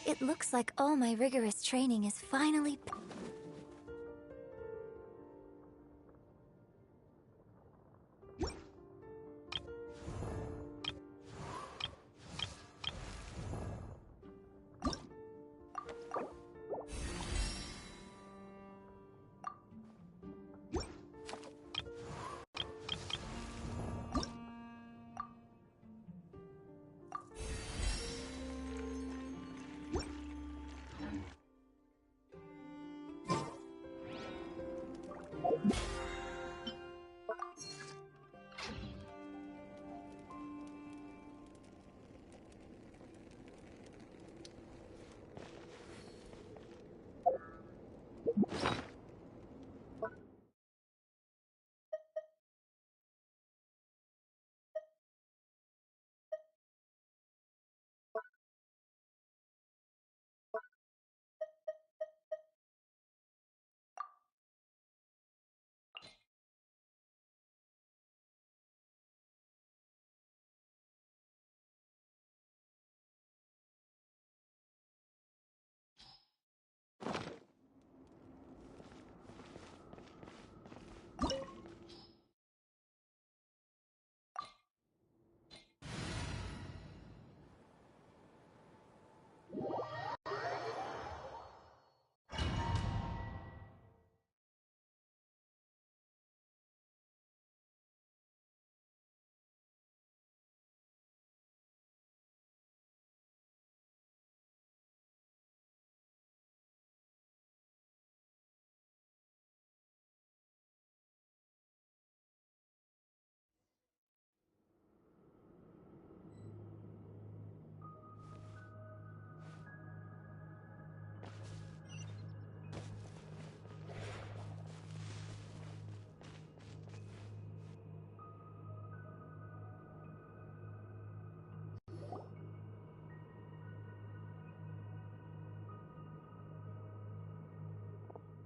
It looks like all my rigorous training is finally...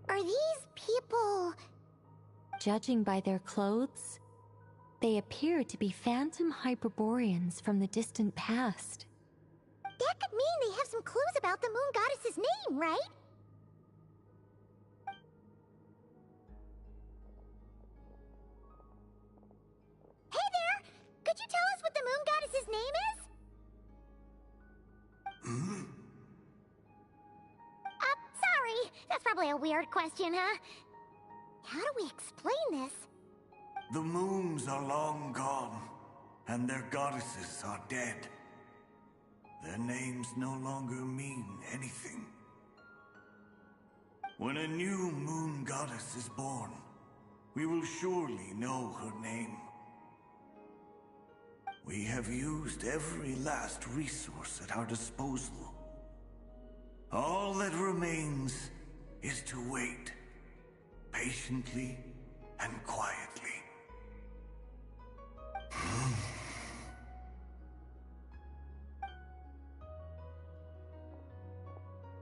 Are these people... Judging by their clothes, they appear to be phantom Hyperboreans from the distant past. That could mean they have some clues about the moon goddess's name, right? Hey there! Could you tell us what the moon goddess's name is? Sorry. That's probably a weird question, huh? How do we explain this? The moons are long gone, and their goddesses are dead. Their names no longer mean anything. When a new moon goddess is born, we will surely know her name. We have used every last resource at our disposal. All that remains is to wait, patiently and quietly.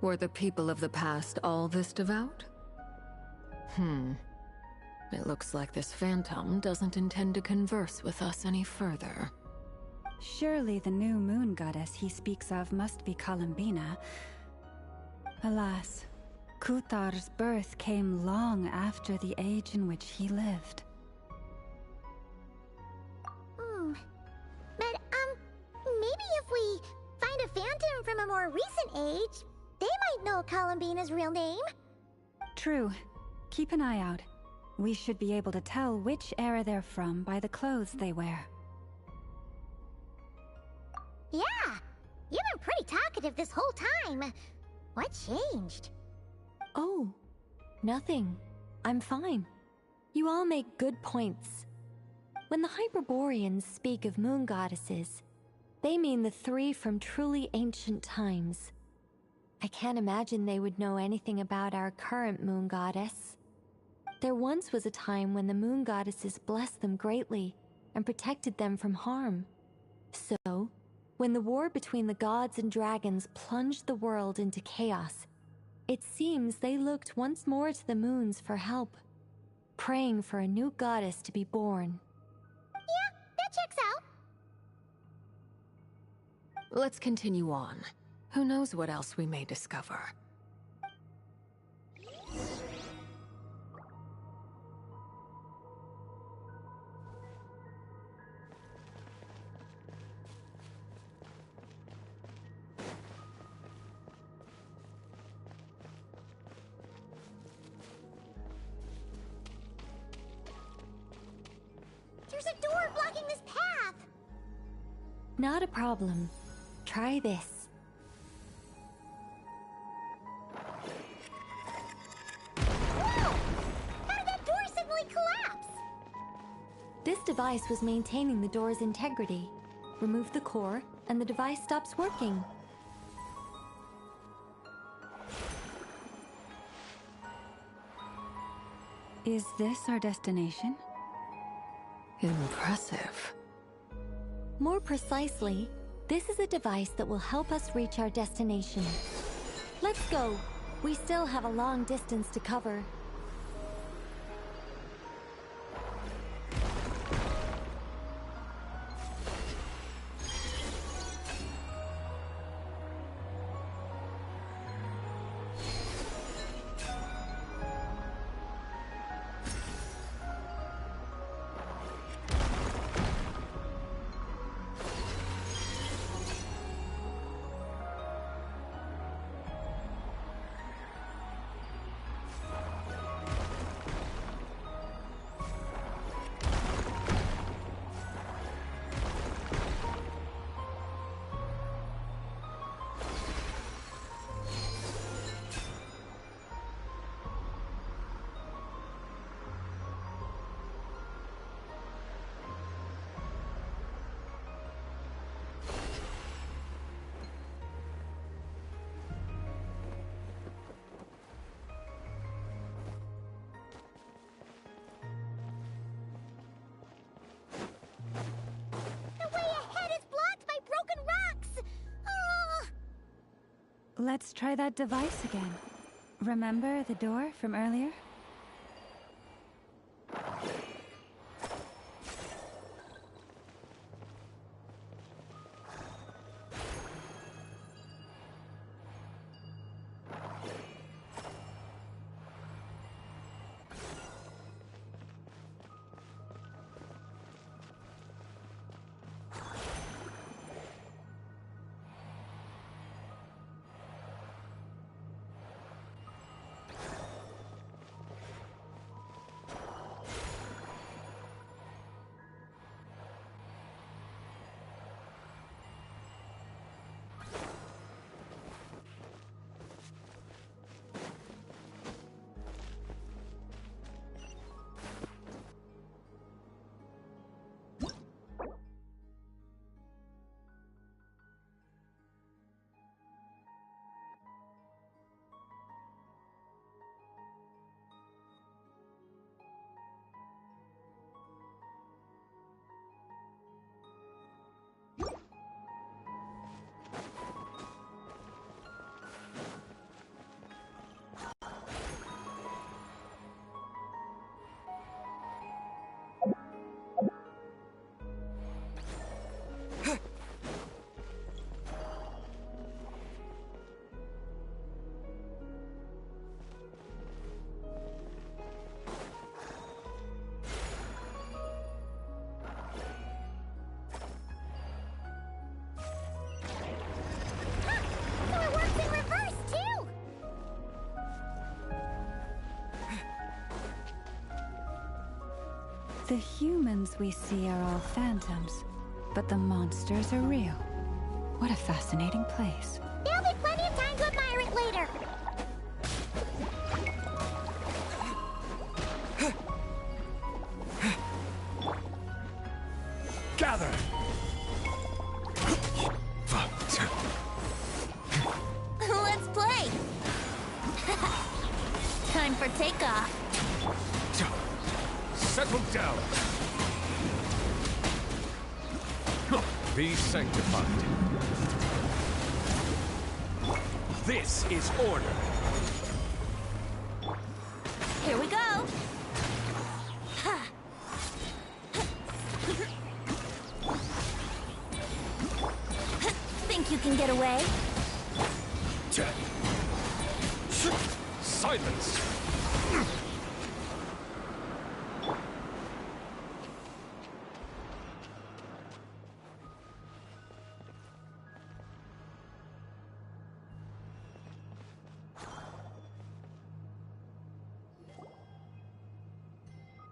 Were the people of the past all this devout? It looks like this phantom doesn't intend to converse with us any further. Surely the new moon goddess he speaks of must be Columbina. Alas, Kuthar's birth came long after the age in which he lived. But, maybe if we find a phantom from a more recent age, they might know Columbina's real name. True. Keep an eye out. We should be able to tell which era they're from by the clothes they wear. Yeah, you've been pretty talkative this whole time. What changed? Oh, nothing. I'm fine. You all make good points. When the Hyperboreans speak of moon goddesses, they mean the three from truly ancient times. I can't imagine they would know anything about our current moon goddess. There once was a time when the moon goddesses blessed them greatly and protected them from harm. So, when the war between the gods and dragons plunged the world into chaos, it seems they looked once more to the moons for help, praying for a new goddess to be born. Yeah, that checks out. Let's continue on. Who knows what else we may discover? There's a door blocking this path! Not a problem. Try this. Whoa! How did that door suddenly collapse? This device was maintaining the door's integrity. Remove the core, and the device stops working. Is this our destination? Impressive. More precisely, this is a device that will help us reach our destination. Let's go. We still have a long distance to cover. Let's try that device again. Remember the door from earlier? The humans we see are all phantoms, but the monsters are real. What a fascinating place. There'll be plenty of time to admire it later. Gather! Let's play! Time for takeoff. Settle down! Be sanctified. This is order. Here we go! Think you can get away? Silence!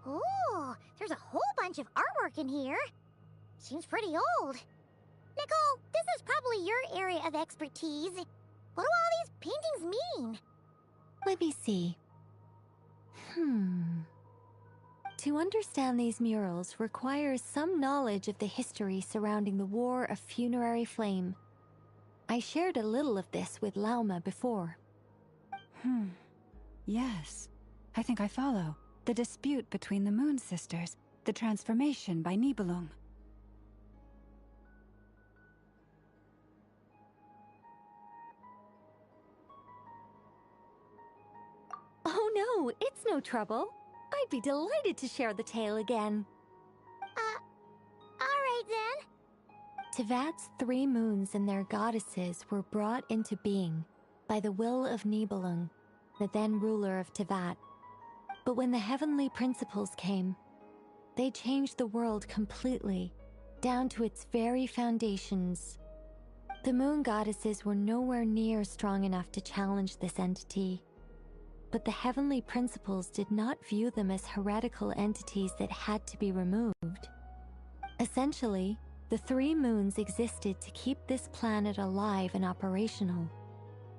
Ooh, there's a whole bunch of artwork in here. Seems pretty old. Nicole, this is probably your area of expertise. What do all these paintings mean? Let me see. To understand these murals requires some knowledge of the history surrounding the War of Funerary Flame. I shared a little of this with Lauma before. Yes, I think I follow. The dispute between the Moon Sisters, the transformation by Nibelung. Oh no, it's no trouble. I'd be delighted to share the tale again. Alright then. Tevat's 3 moons and their goddesses were brought into being by the will of Nibelung, the then ruler of Tevat. But when the heavenly principles came, they changed the world completely, down to its very foundations. The moon goddesses were nowhere near strong enough to challenge this entity. But the heavenly principles did not view them as heretical entities that had to be removed. Essentially, the 3 moons existed to keep this planet alive and operational,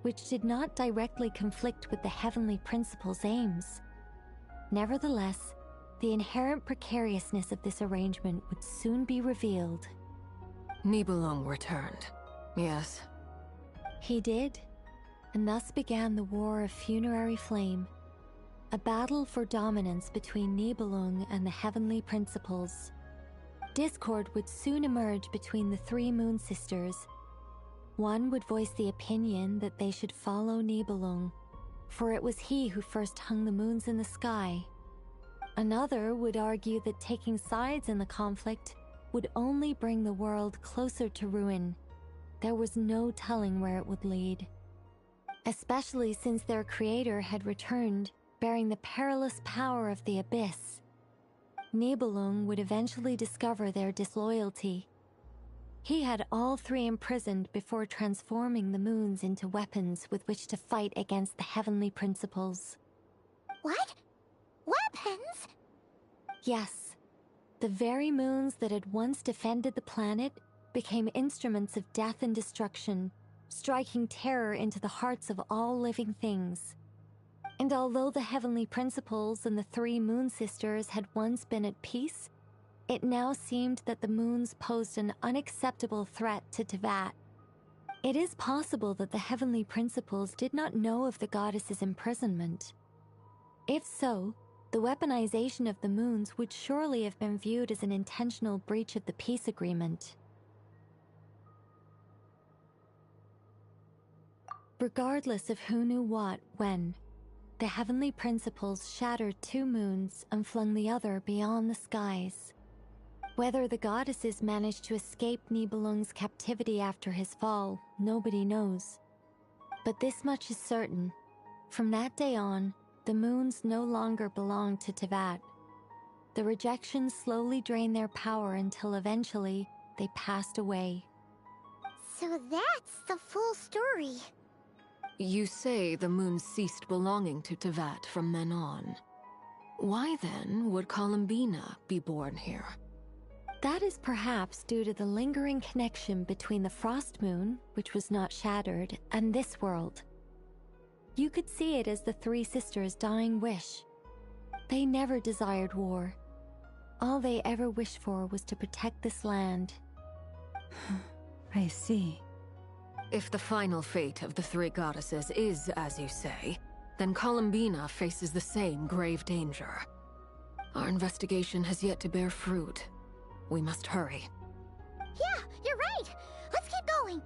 which did not directly conflict with the heavenly principles' aims. Nevertheless, the inherent precariousness of this arrangement would soon be revealed. Nibelung returned, yes. He did. And thus began the War of Funerary Flame, a battle for dominance between Nibelung and the heavenly principles. Discord would soon emerge between the 3 Moon Sisters. One would voice the opinion that they should follow Nibelung, for it was he who first hung the moons in the sky. Another would argue that taking sides in the conflict would only bring the world closer to ruin. There was no telling where it would lead. Especially since their creator had returned, bearing the perilous power of the Abyss. Nibelung would eventually discover their disloyalty. He had all 3 imprisoned before transforming the moons into weapons with which to fight against the heavenly principles. What? Weapons? Yes. The very moons that had once defended the planet became instruments of death and destruction, striking terror into the hearts of all living things. And although the heavenly principles and the 3 Moon Sisters had once been at peace, it now seemed that the moons posed an unacceptable threat to Tevat. It is possible that the heavenly principles did not know of the goddess's imprisonment. If so, the weaponization of the moons would surely have been viewed as an intentional breach of the peace agreement. Regardless of who knew what, when, the heavenly principles shattered 2 moons and flung the other beyond the skies. Whether the goddesses managed to escape Nibelung's captivity after his fall, nobody knows. But this much is certain. From that day on, the moons no longer belonged to Tevat. The rejection slowly drained their power until eventually they passed away. So that's the full story. You say the moon ceased belonging to Tevat from then on. Why then would Columbina be born here? That is perhaps due to the lingering connection between the Frost Moon, which was not shattered, and this world. You could see it as the 3 sisters' dying wish. They never desired war. All they ever wished for was to protect this land. I see. If the final fate of the 3 goddesses is as you say, then Columbina faces the same grave danger. Our investigation has yet to bear fruit. We must hurry. Yeah, you're right. Let's keep going.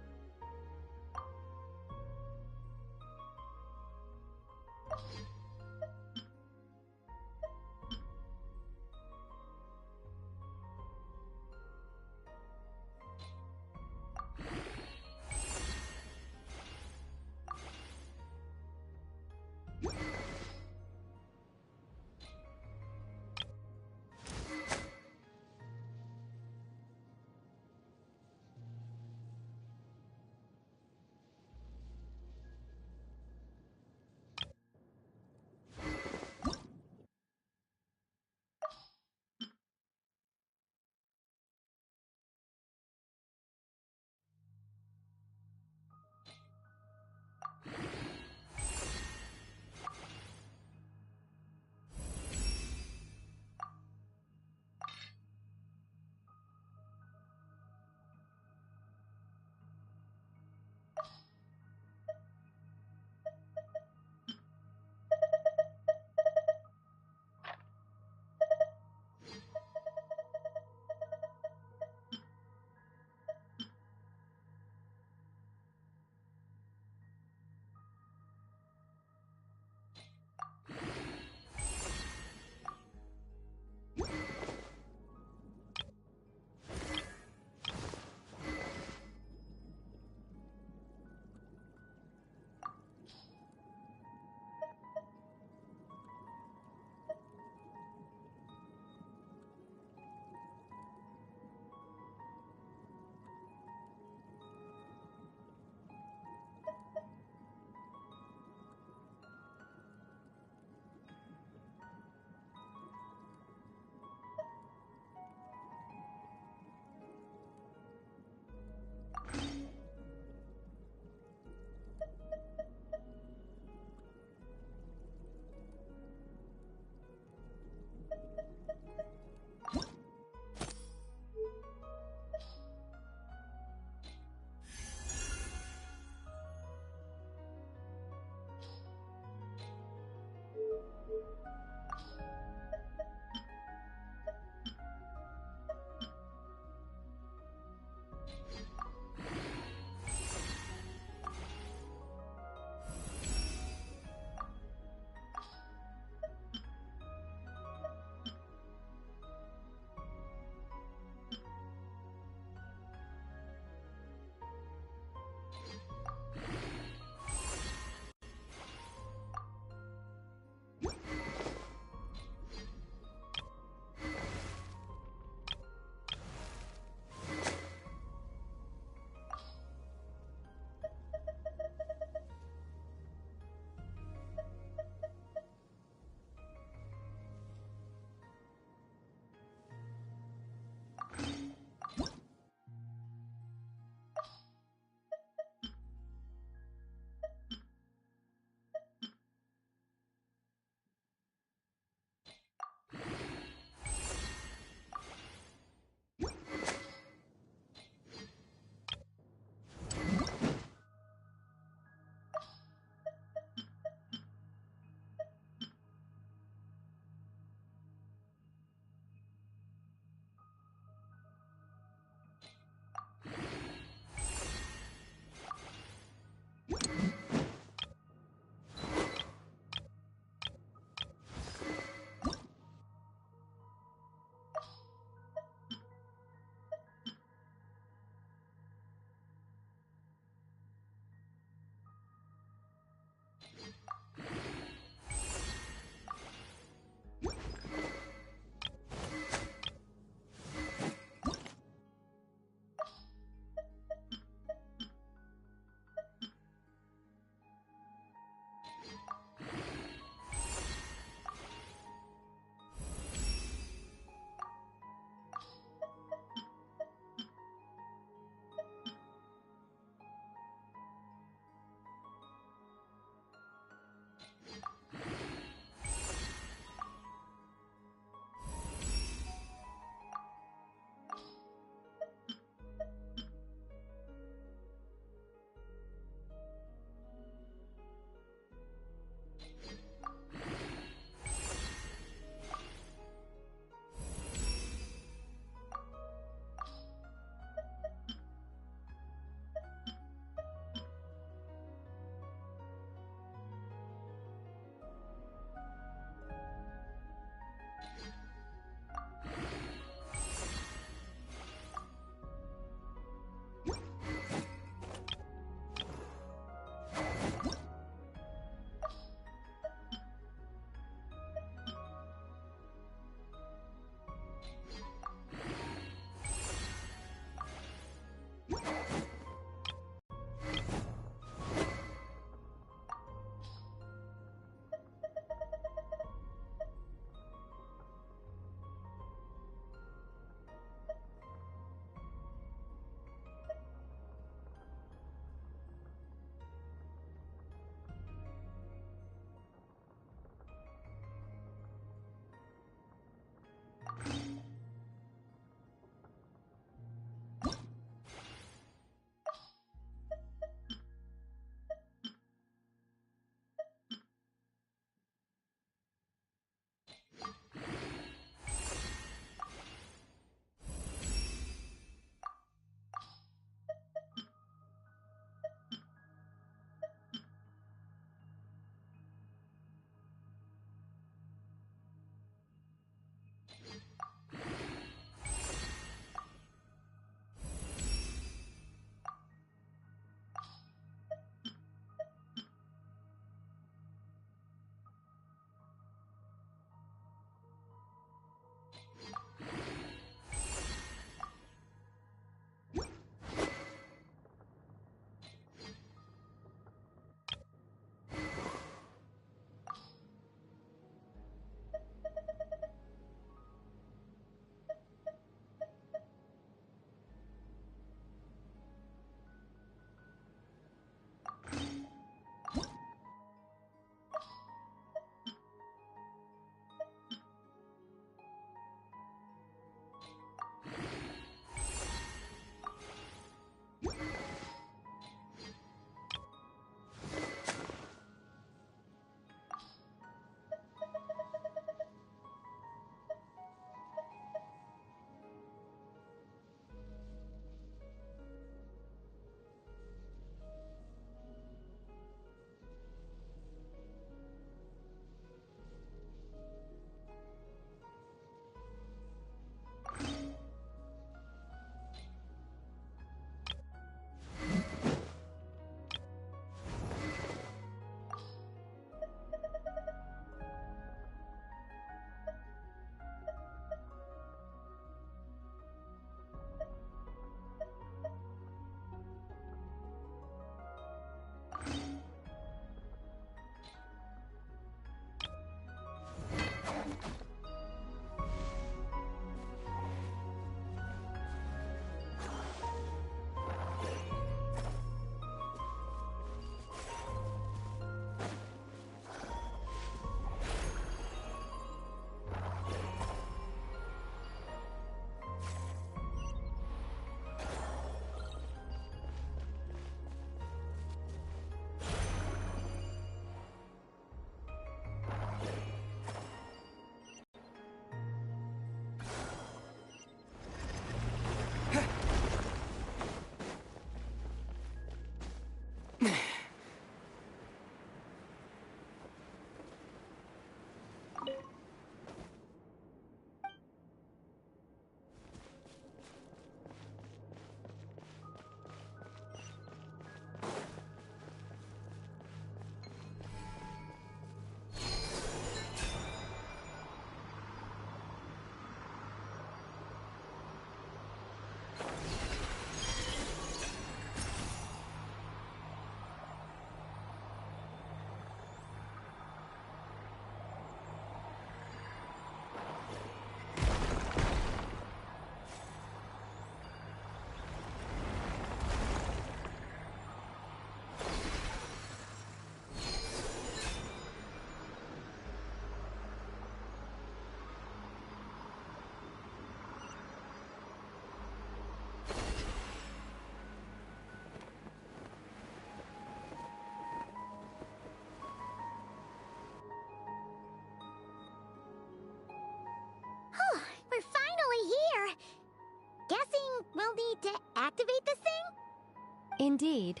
Indeed.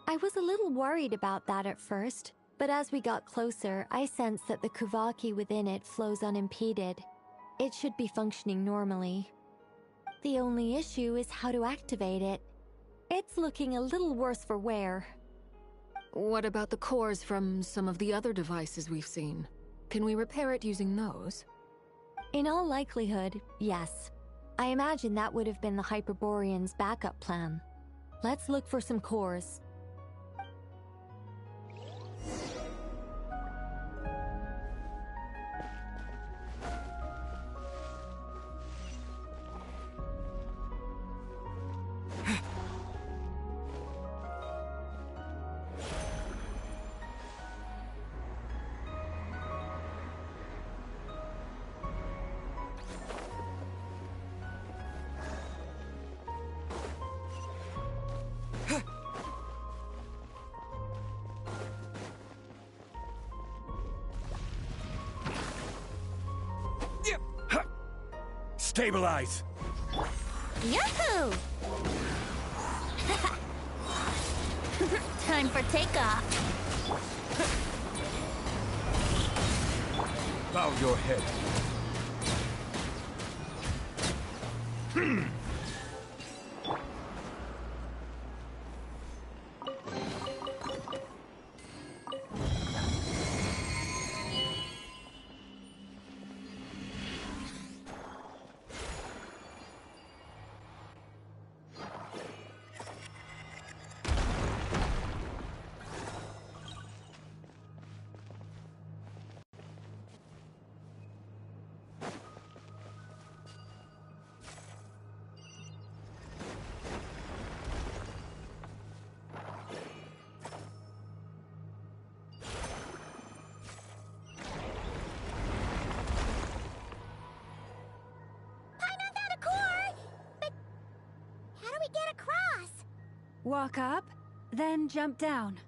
I was a little worried about that at first, but as we got closer, I sensed that the Kuvaki within it flows unimpeded. It should be functioning normally. The only issue is how to activate it. It's looking a little worse for wear. What about the cores from some of the other devices we've seen? Can we repair it using those? In all likelihood, yes. I imagine that would have been the Hyperborean's backup plan. Let's look for some cores. Stabilize! Yahoo! Time for takeoff. Bow your head. Walk up, then jump down.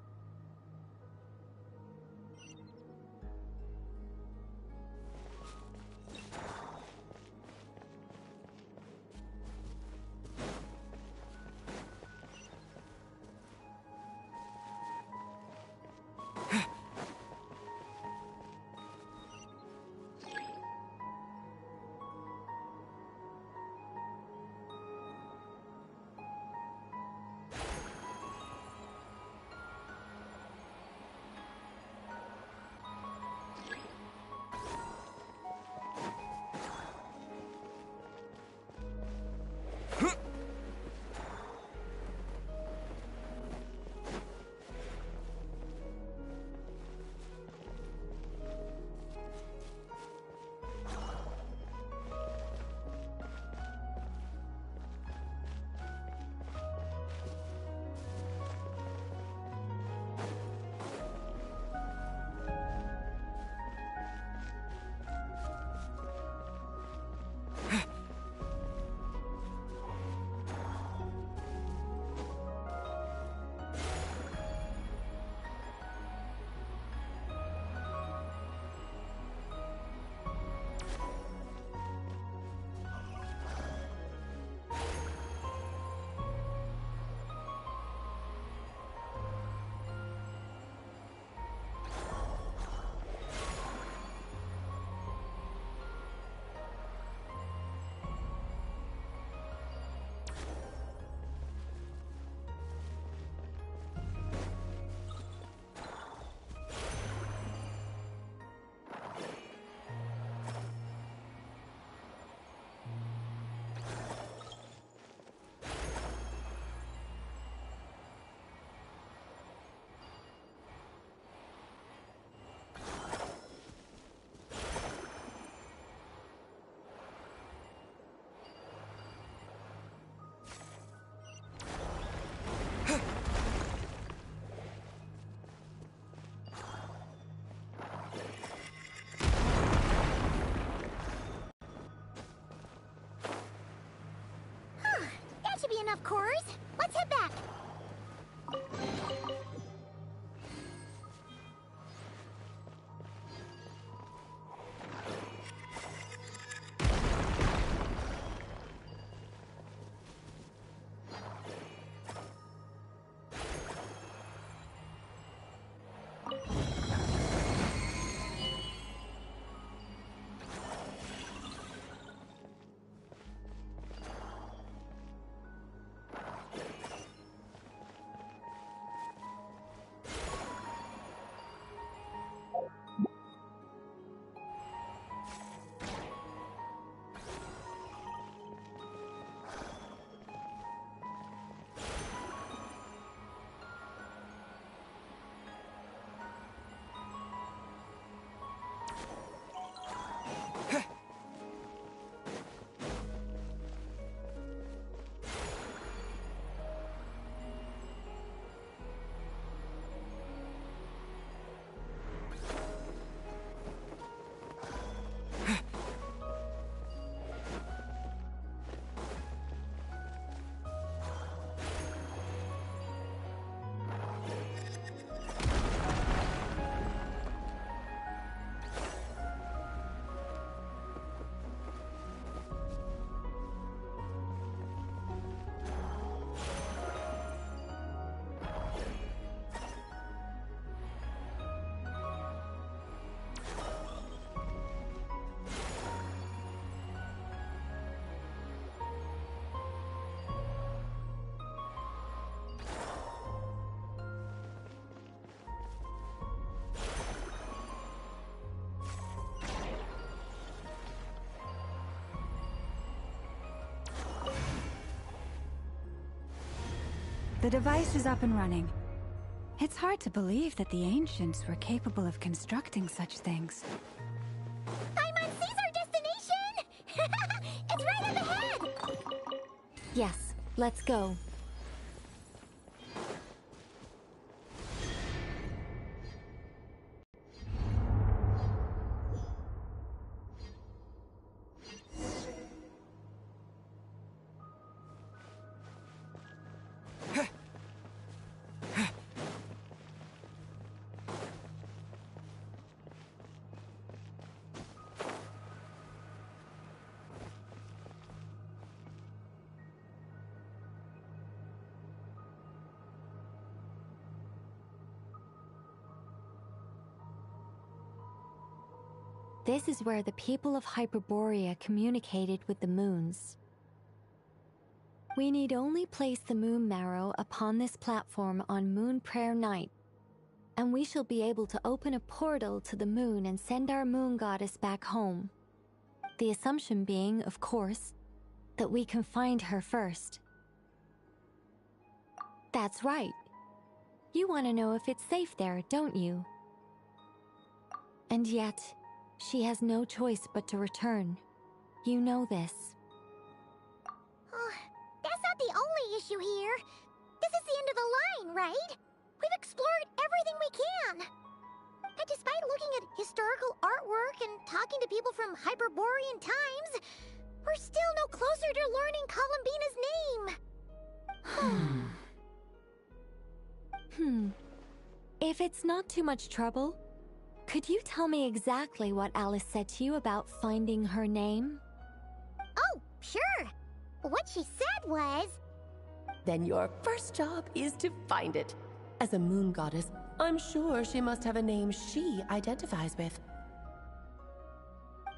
Should be enough cores. Let's head back. The device is up and running. It's hard to believe that the ancients were capable of constructing such things. Paimon's our destination! It's right up ahead! Yes, let's go. This is where the people of Hyperborea communicated with the moons. We need only place the moon marrow upon this platform on Moon Prayer Night, and we shall be able to open a portal to the moon and send our moon goddess back home. The assumption being, of course, that we can find her first. That's right. You want to know if it's safe there, don't you? And yet, she has no choice but to return. You know this. That's not the only issue here. This is the end of the line, right? We've explored everything we can. And despite looking at historical artwork and talking to people from Hyperborean times, we're still no closer to learning Columbina's name. If it's not too much trouble, could you tell me exactly what Alice said to you about finding her name? Oh, sure. What she said was... Then your first job is to find it. As a moon goddess, I'm sure she must have a name she identifies with.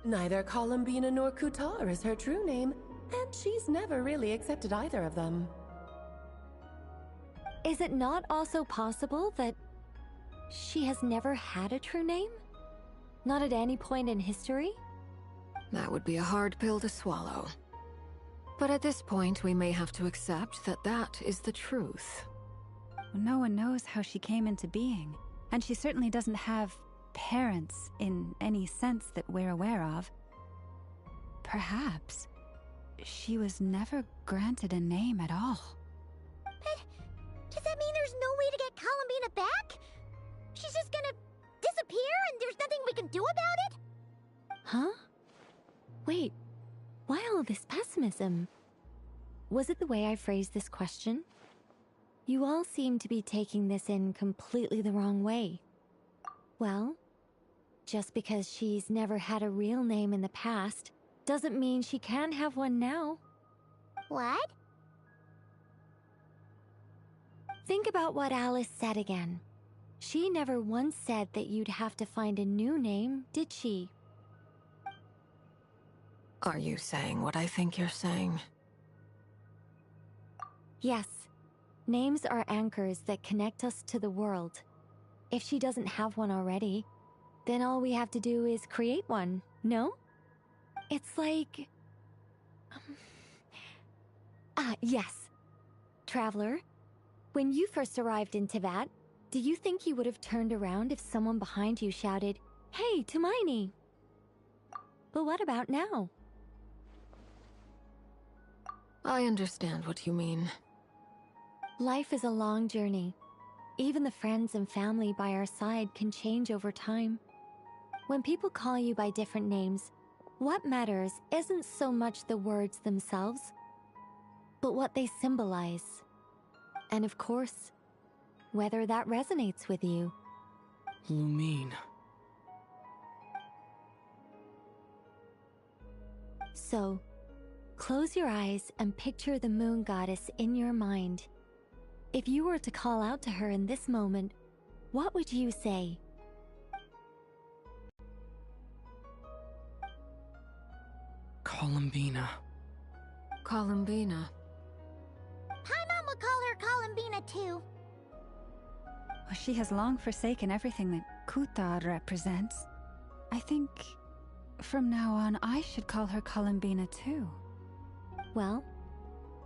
Neither Columbina nor Kutar is her true name, and she's never really accepted either of them. Is it not also possible that she has never had a true name? Not at any point in history? That would be a hard pill to swallow. But at this point, we may have to accept that that is the truth. No one knows how she came into being, and she certainly doesn't have parents in any sense that we're aware of. Perhaps she was never granted a name at all. But does that mean there's no way to get Columbina back? She's just gonna disappear and there's nothing we can do about it? Huh? Wait, why all this pessimism? Was it the way I phrased this question? You all seem to be taking this in completely the wrong way. Well, just because she's never had a real name in the past doesn't mean she can't have one now. What? Think about what Alice said again. She never once said that you'd have to find a new name, did she? Are you saying what I think you're saying? Yes. Names are anchors that connect us to the world. If she doesn't have one already, then all we have to do is create one, no? It's like... yes. Traveler, when you first arrived in Teyvat, do you think you would have turned around if someone behind you shouted, "Hey, Tumaini"? But what about now? I understand what you mean. Life is a long journey. Even the friends and family by our side can change over time. When people call you by different names, what matters isn't so much the words themselves, but what they symbolize. And of course, whether that resonates with you. Lumine. So, close your eyes and picture the moon goddess in your mind. If you were to call out to her in this moment, what would you say? Columbina. Columbina. Paimon will call her Columbina too. Well, she has long forsaken everything that Kutar represents. I think from now on I should call her Columbina too. Well,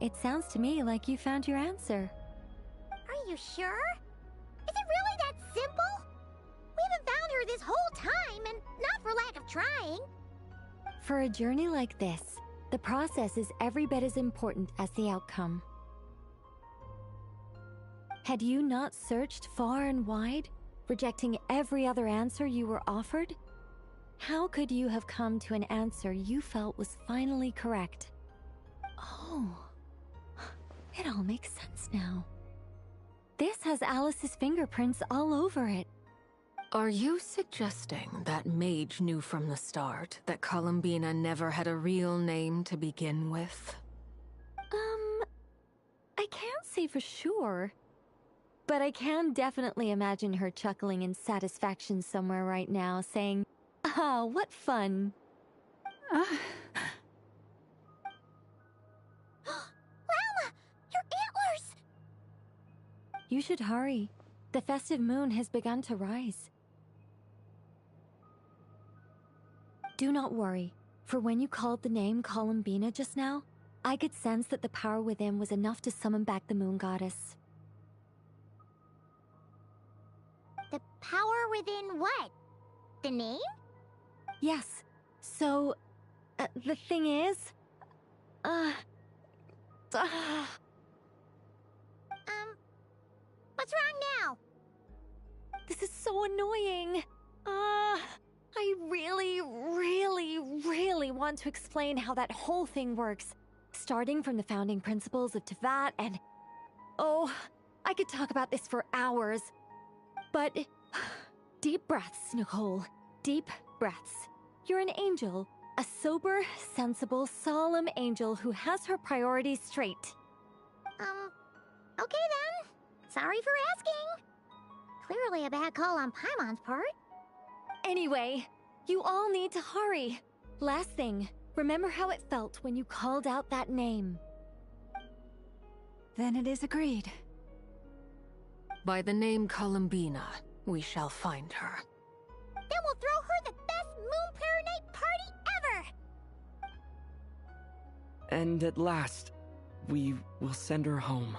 it sounds to me like you found your answer. you sure? Is it really that simple? We haven't found her this whole time, and not for lack of trying. For a journey like this, the process is every bit as important as the outcome. Had you not searched far and wide, rejecting every other answer you were offered? How could you have come to an answer you felt was finally correct? Oh, it all makes sense now. This has Alice's fingerprints all over it. Are you suggesting that Mage knew from the start that Columbina never had a real name to begin with? I can't say for sure, but I can definitely imagine her chuckling in satisfaction somewhere right now, saying, "Ah, what fun." Lalma! Your antlers! You should hurry. The festive moon has begun to rise. Do not worry, for when you called the name Columbina just now, I could sense that the power within was enough to summon back the moon goddess. The power within what? The name? Yes, so, the thing is, What's wrong now? this is so annoying. I really want to explain how that whole thing works, starting from the founding principles of Tevat and... Oh, I could talk about this for hours. But... Deep breaths, Nicole. Deep breaths. You're an angel. A sober, sensible, solemn angel who has her priorities straight. Okay then. Sorry for asking. Clearly a bad call on Paimon's part. Anyway, you all need to hurry. Last thing, remember how it felt when you called out that name. Then it is agreed. By the name Columbina, we shall find her. Then we'll throw her the best Moon Prayer Night party ever! And at last, we will send her home.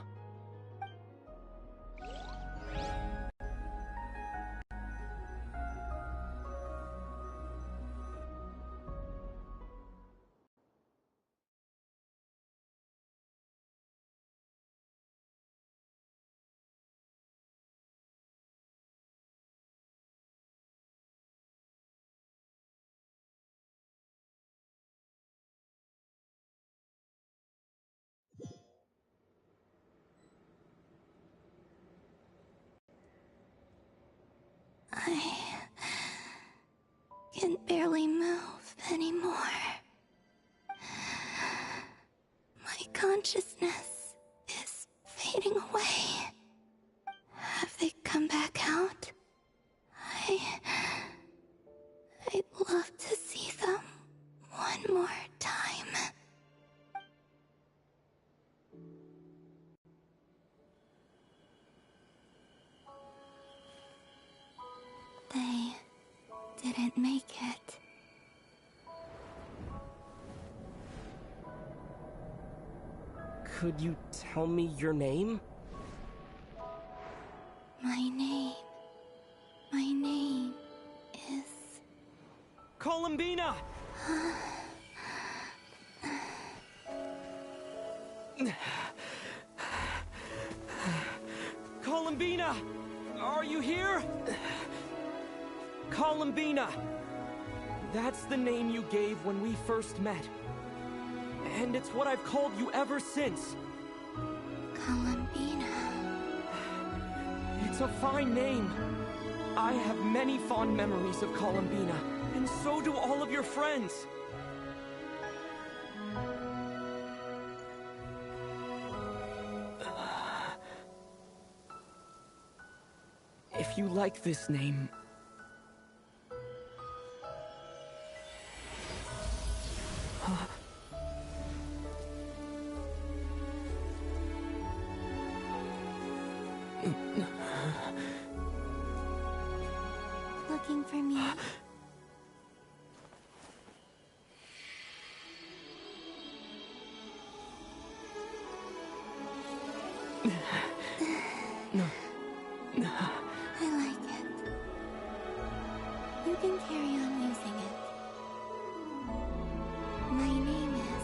I can barely move anymore. My consciousness is fading away. Have they come back out? I'd love to see them one more time. They didn't make it. Could you tell me your name? My name is... Columbina! Columbina! Are you here? Columbina! That's the name you gave when we first met. And it's what I've called you ever since. Columbina. It's a fine name. I have many fond memories of Columbina, and so do all of your friends. If you like this name... Looking for me? No. can carry on using it. My name is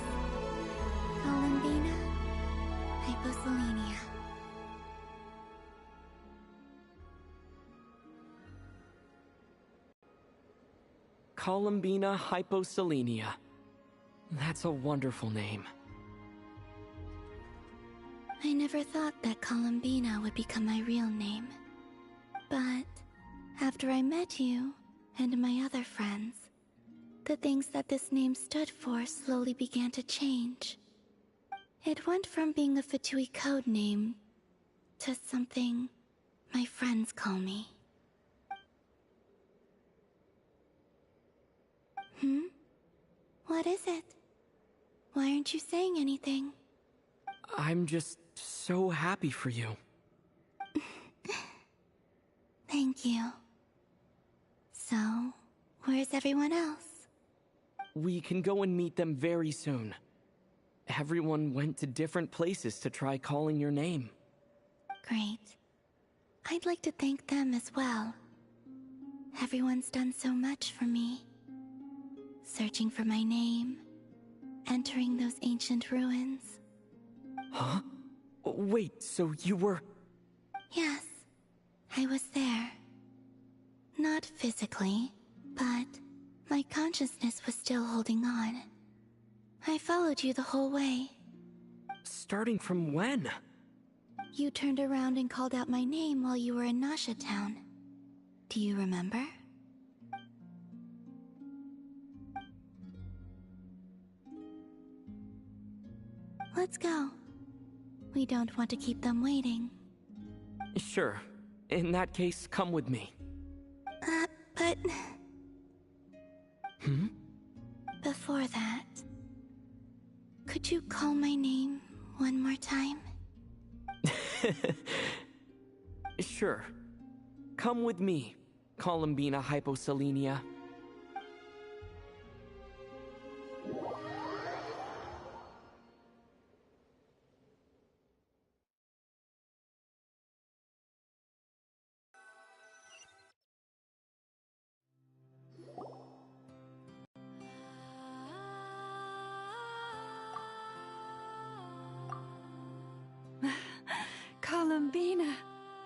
Columbina Hyposelenia. Columbina Hyposelenia. That's a wonderful name. I never thought that Columbina would become my real name. But after I met you and my other friends, the things that this name stood for slowly began to change. It went from being a Fatui code name to something my friends call me. What is it? Why aren't you saying anything? I'm just so happy for you. Thank you. So, where's everyone else? We can go and meet them very soon. Everyone went to different places to try calling your name. Great. I'd like to thank them as well. Everyone's done so much for me. Searching for my name, entering those ancient ruins. Huh? Wait, so you were... Yes, I was there. Not physically, but my consciousness was still holding on. I followed you the whole way. Starting from when? You turned around and called out my name while you were in Nasha Town. Do you remember? Let's go. We don't want to keep them waiting. Sure. In that case, come with me. But... Hmm? Before that... Could you call my name one more time? Sure. Come with me, Columbina Hyposelenia. Columbina!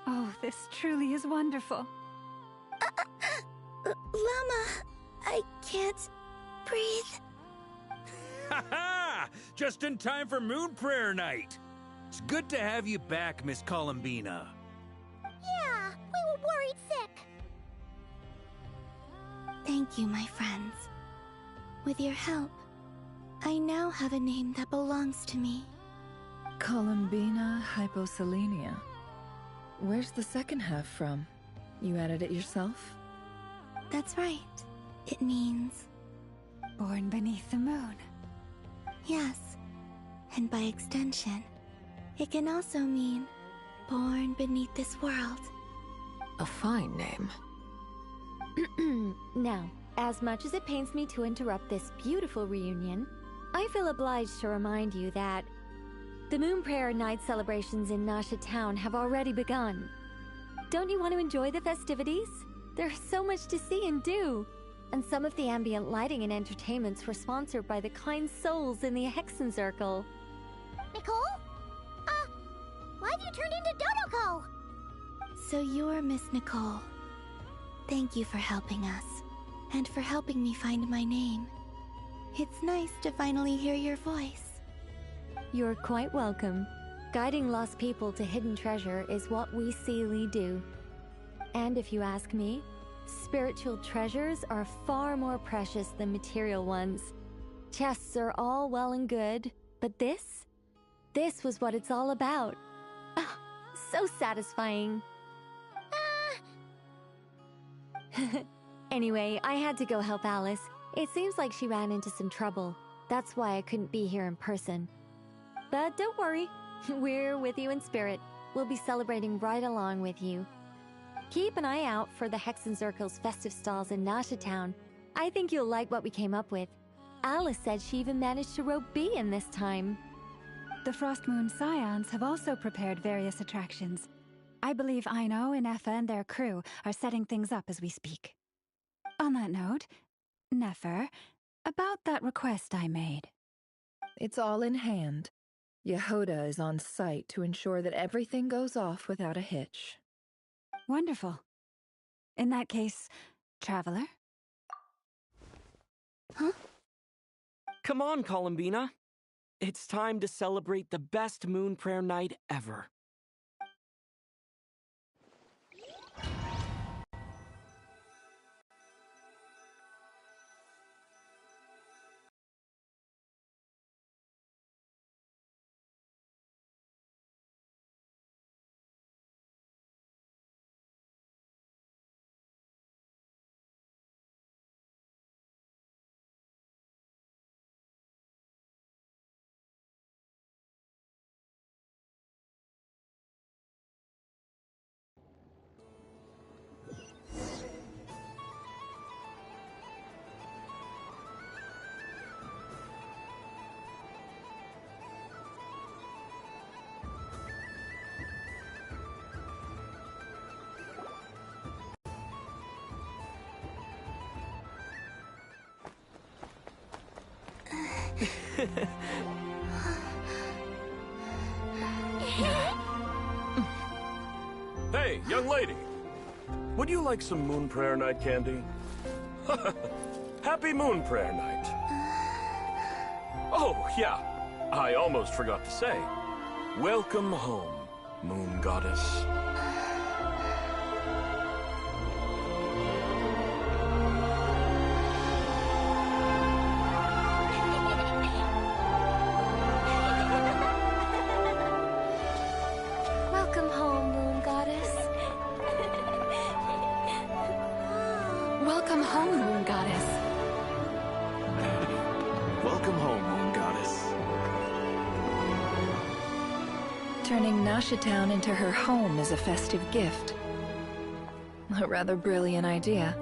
Oh, this truly is wonderful. Llama, I can't breathe. Ha ha! Just in time for Moon Prayer Night. It's good to have you back, Miss Columbina. Yeah, we were worried sick. Thank you, my friends. With your help, I now have a name that belongs to me. Columbina Hyposelenia. Where's the second half from? You added it yourself? That's right. It means... Born beneath the moon. Yes. And by extension, it can also mean born beneath this world. A fine name. Now, as much as it pains me to interrupt this beautiful reunion, I feel obliged to remind you that the Moon Prayer Night celebrations in Nasha Town have already begun. Don't you want to enjoy the festivities? There's so much to see and do. And some of the ambient lighting and entertainments were sponsored by the kind souls in the Hexen Circle. Nicole? Why have you turned into Dodoko? So you're Miss Nicole. Thank you for helping us, and for helping me find my name. It's nice to finally hear your voice. You're quite welcome. Guiding lost people to hidden treasure is what we Seelie do. And if you ask me, spiritual treasures are far more precious than material ones. Chests are all well and good, but this was what it's all about. Ah, so satisfying. Anyway, I had to go help Alice. It seems like she ran into some trouble. That's why I couldn't be here in person. But don't worry, we're with you in spirit. We'll be celebrating right along with you. Keep an eye out for the Hexen Circle's festive stalls in Nasha Town. I think you'll like what we came up with. Alice said she even managed to rope B in this time. The Frost Moon Scions have also prepared various attractions. I believe Aino and Effa and their crew are setting things up as we speak. On that note, Nefer, about that request I made. It's all in hand. Yehoda is on site to ensure that everything goes off without a hitch. Wonderful. In that case, Traveler? Huh? Come on, Columbina. It's time to celebrate the best moon prayer night ever. Hey, young lady. Would you like some moon prayer night candy? Happy moon prayer night. Oh, yeah. I almost forgot to say. Welcome home, moon goddess. Welcome home, Moon Goddess. Welcome home, Moon Goddess. Welcome home, Moon Goddess. Turning Nasha Town into her home is a festive gift. A rather brilliant idea.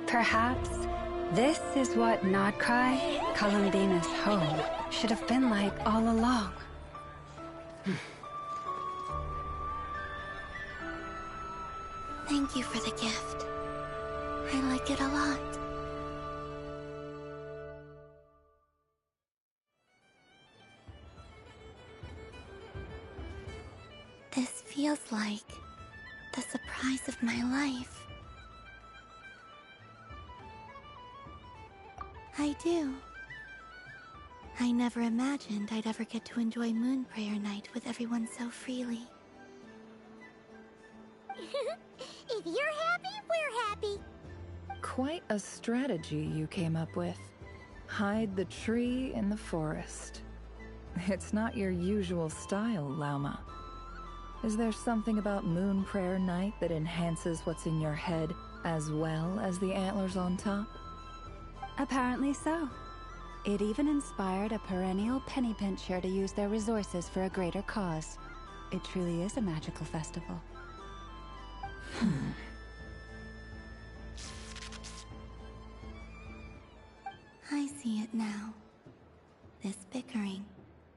Perhaps this is what Nodcry, Columbina's home, should have been like all along. Thank you for the gift. I like it a lot. This feels like the surprise of my life. I do. I never imagined I'd ever get to enjoy Moon Prayer Night with everyone so freely. If you're happy, we're happy. Quite a strategy you came up with. Hide the tree in the forest. It's not your usual style, Lauma. Is there something about Moon Prayer Night that enhances what's in your head as well as the antlers on top? Apparently so. It even inspired a perennial penny pincher to use their resources for a greater cause. It truly is a magical festival. I see it now. This bickering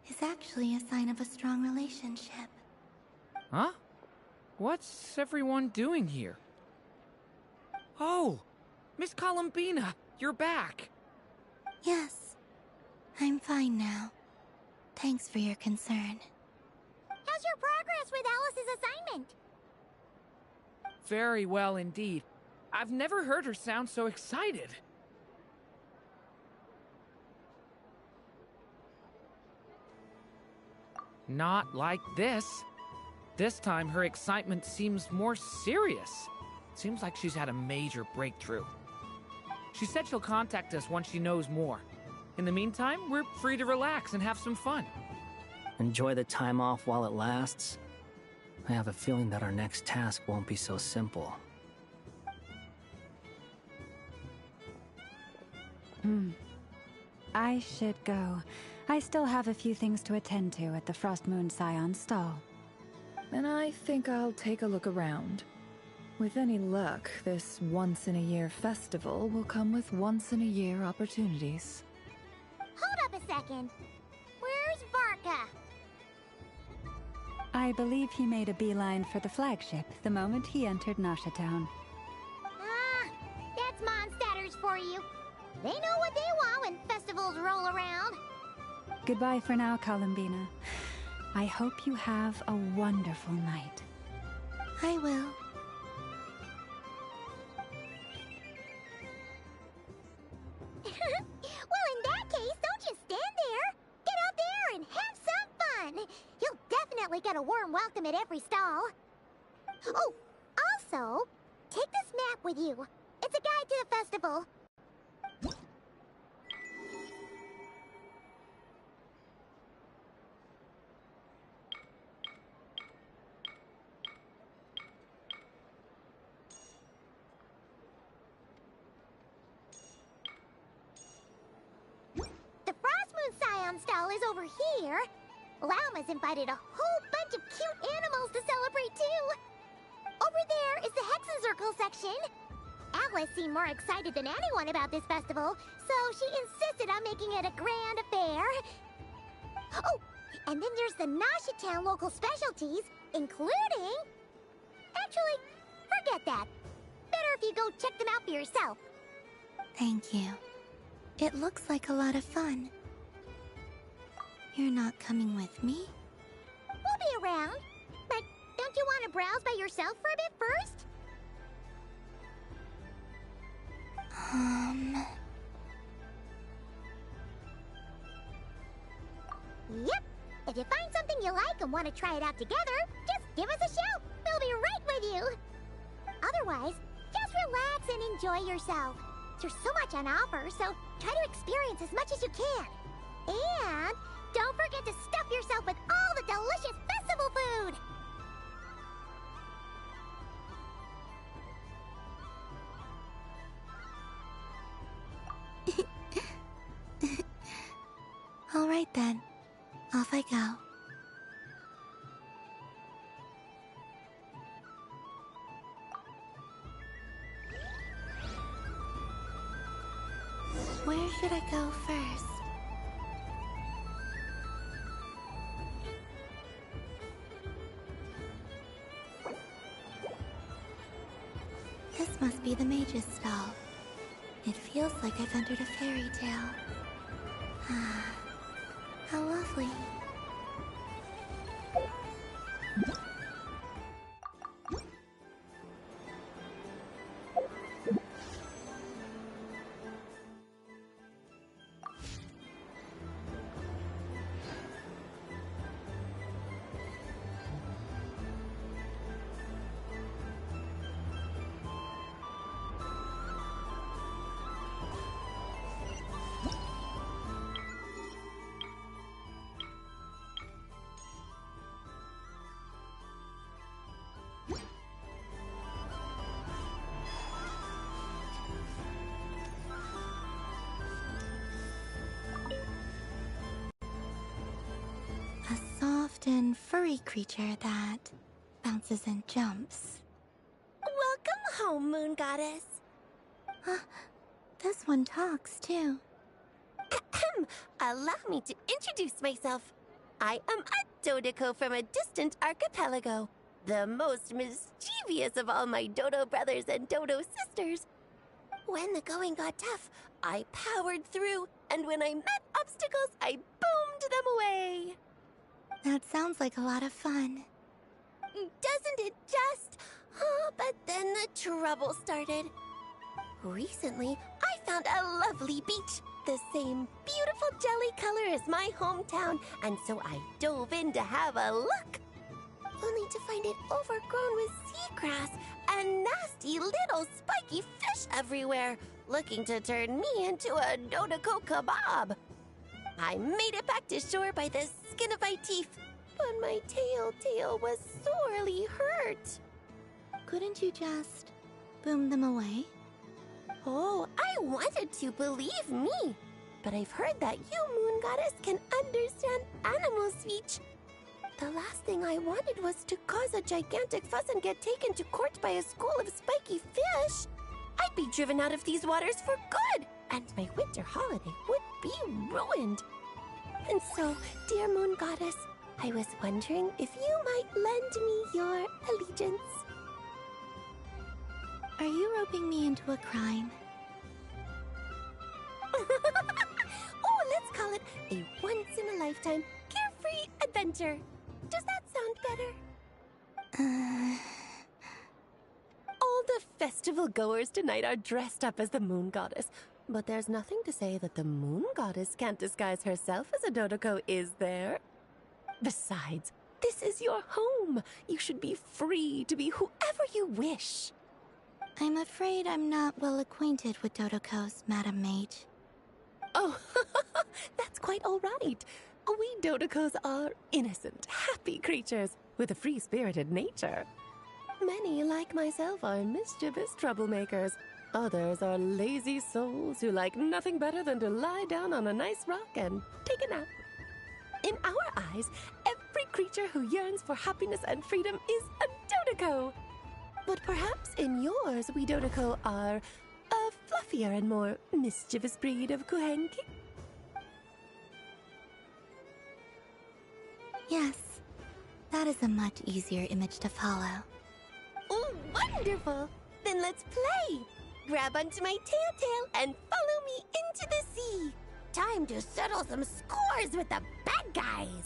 is actually a sign of a strong relationship. Huh? What's everyone doing here? Oh! Miss Columbina, you're back! Yes, I'm fine now. Thanks for your concern. How's your progress with Alice's assignment? Very well indeed. I've never heard her sound so excited. Not like this. This time, her excitement seems more serious. Seems like she's had a major breakthrough. She said she'll contact us once she knows more. In the meantime, we're free to relax and have some fun. Enjoy the time off while it lasts. I have a feeling that our next task won't be so simple. I should go. I still have a few things to attend to at the Frost Moon Scion's stall. And I think I'll take a look around. With any luck, this once-in-a-year festival will come with once-in-a-year opportunities. Hold up a second. Where's Varka? I believe he made a beeline for the flagship the moment he entered Nasha Town. Ah, that's Mondstadt for you. They know what they want when festivals roll around. Goodbye for now, Columbina. I hope you have a wonderful night. I will. Well, in that case, don't just stand there. Get out there and have some fun. You'll definitely get a warm welcome at every stall. Oh, also, take this map with you. It's a guide to the festival. The Frost Moon Scion stall is over here. Lauma's invited a whole bunch of cute animals to celebrate too. Over there is the Hexen Circle section. Alice seemed more excited than anyone about this festival, so she insisted on making it a grand affair. Oh, and then there's the Nasha Town local specialties, including... Actually, forget that. Better if you go check them out for yourself. Thank you. It looks like a lot of fun. You're not coming with me? We'll be around. But don't you want to browse by yourself for a bit first? Yep. If you find something you like and want to try it out together, just give us a shout. We'll be right with you. Otherwise, just relax and enjoy yourself. There's so much on offer, so try to experience as much as you can. And don't forget to stuff yourself with all the delicious festival food! All right then. Off I go. Where should I go first? This must be the mage's stall. It feels like I've entered a fairy tale. Ah, how lovely. A soft and furry creature that bounces and jumps. Welcome home, Moon Goddess. This one talks too. Allow me to introduce myself. I am a Dodico from a distant archipelago, the most mischievous of all my Dodo brothers and Dodo sisters. When the going got tough, I powered through, and when I met obstacles, I boomed them away. That sounds like a lot of fun. Doesn't it just? Oh, but then the trouble started. Recently, I found a lovely beach, the same beautiful jelly color as my hometown, and so I dove in to have a look. Only to find it overgrown with seagrass and nasty little spiky fish everywhere, looking to turn me into a Dodico kebab. I made it back to shore by the skin of my teeth, but my tail was sorely hurt. Couldn't you just boom them away? Oh, I wanted to, believe me. But I've heard that you, Moon Goddess, can understand animal speech. The last thing I wanted was to cause a gigantic fuss and get taken to court by a school of spiky fish. I'd be driven out of these waters for good, and my winter holiday would be ruined. And so, dear Moon Goddess, I was wondering if you might lend me your allegiance. Are you roping me into a crime? Oh, let's call it a once-in-a-lifetime carefree adventure. Does that sound better? All the festival goers tonight are dressed up as the Moon Goddess, but there's nothing to say that the Moon Goddess can't disguise herself as a Dodoko, is there? Besides, this is your home. You should be free to be whoever you wish. I'm afraid I'm not well acquainted with Dodokos, Madam Mage. Oh, that's quite all right. We Dodokos are innocent, happy creatures with a free-spirited nature. Many, like myself, are mischievous troublemakers. Others are lazy souls who like nothing better than to lie down on a nice rock and take a nap. In our eyes, every creature who yearns for happiness and freedom is a Dodoko. But perhaps in yours, we Dodoko are a fluffier and more mischievous breed of Kuhenki? Yes, that is a much easier image to follow. Oh, wonderful! Then let's play! Grab onto my tail and follow me into the sea! Time to settle some scores with the bad guys!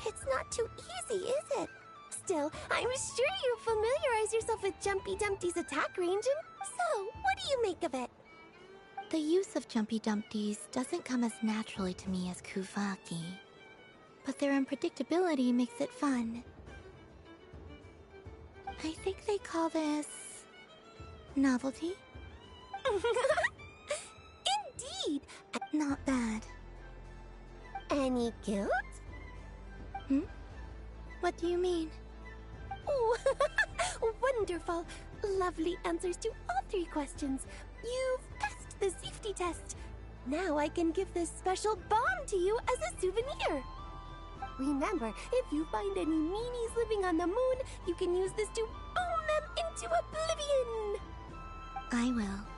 It's not too easy, is it? Still, I'm sure you familiarize yourself with Jumpy Dumpty's attack range, and so, what do you make of it? The use of Jumpy Dumpties doesn't come as naturally to me as Kuvaki, but their unpredictability makes it fun. I think they call this... novelty? Indeed! Not bad. Any guilt? Hmm? What do you mean? Oh, wonderful! Lovely answers to all 3 questions. You've passed the safety test. Now I can give this special bomb to you as a souvenir. Remember, if you find any meanies living on the moon, you can use this to boom them into oblivion. I will.